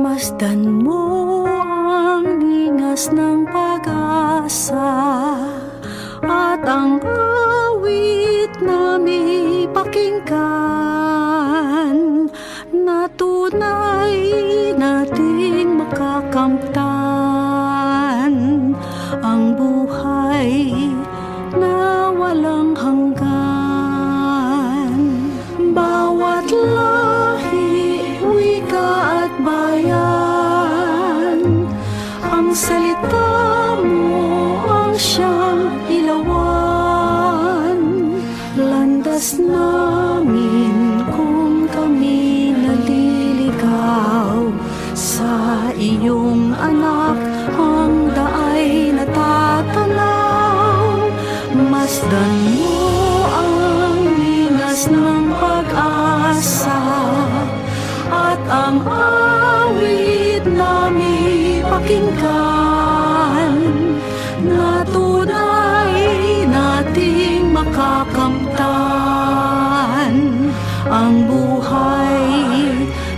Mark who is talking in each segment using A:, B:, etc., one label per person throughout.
A: Masdan mo ang lingas ng pag-asa at ang awit na may pakinggan na tunay nating makakamtan ang buhay na walang hanggan. Bawat lahi, wika at bayan, ang salita mo ang siyang ilawan. Landas namin kung kami naliligaw sa iyong anak, ang daay natatanaw. Masdan mo ang linas ng pag-asa at ang awit na may pakinggan na tunay nating makakamtan ang buhay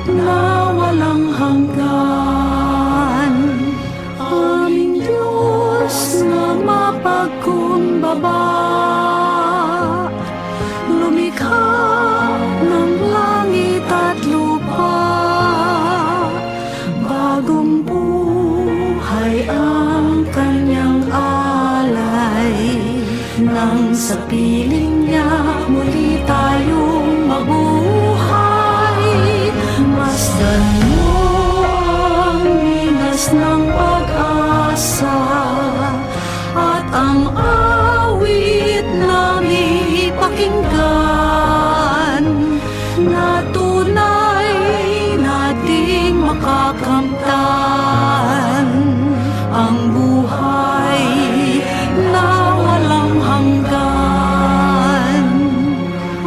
A: na walang hanggan. Aming Diyos na mapagkumbaba, lumikha ng langit at lupa, bagong buhay ang kanyang alay. Nang sa piling niya muli tayong mabuhay. Masdan mo ang linas ng pag-asa at ang awit na may pakinggan na tunay nating makakamtan ang buhay na walang hanggan.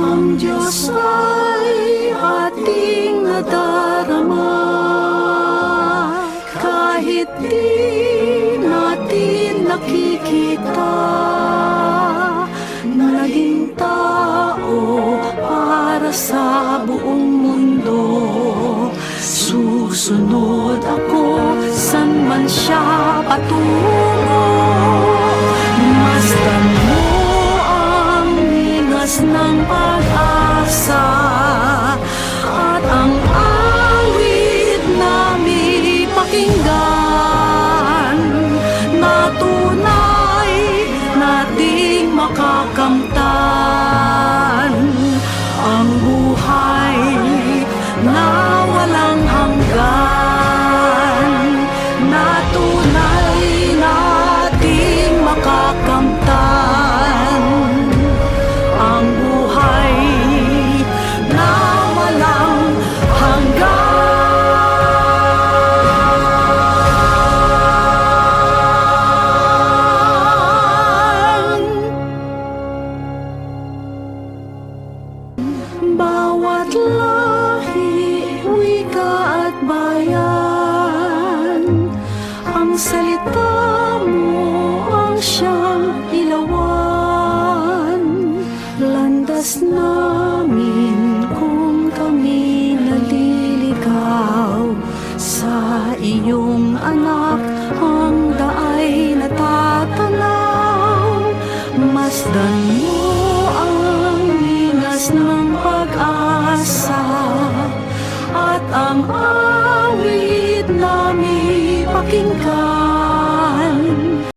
A: Ang Diyos ay ating nadarama kahit di natin nakikita. Naging tao para sa buong mundo, susunod ako san man siya patungo. Masdan mo ang linas ng pag-asa at ang awit na may pakinggan na tunay nating makakamtan ang buhay na walang hanggan, na tunay nating makakamtan ang buhay na walang hanggan. Bawat lahi, wika at bayan, ang salita mo ang siyang ilawan. Landas namin kung kami naliligaw sa iyong anak, ang daay natatanaw. Masdan mo ang linas ng pag-asa at ang awit na may pakinggan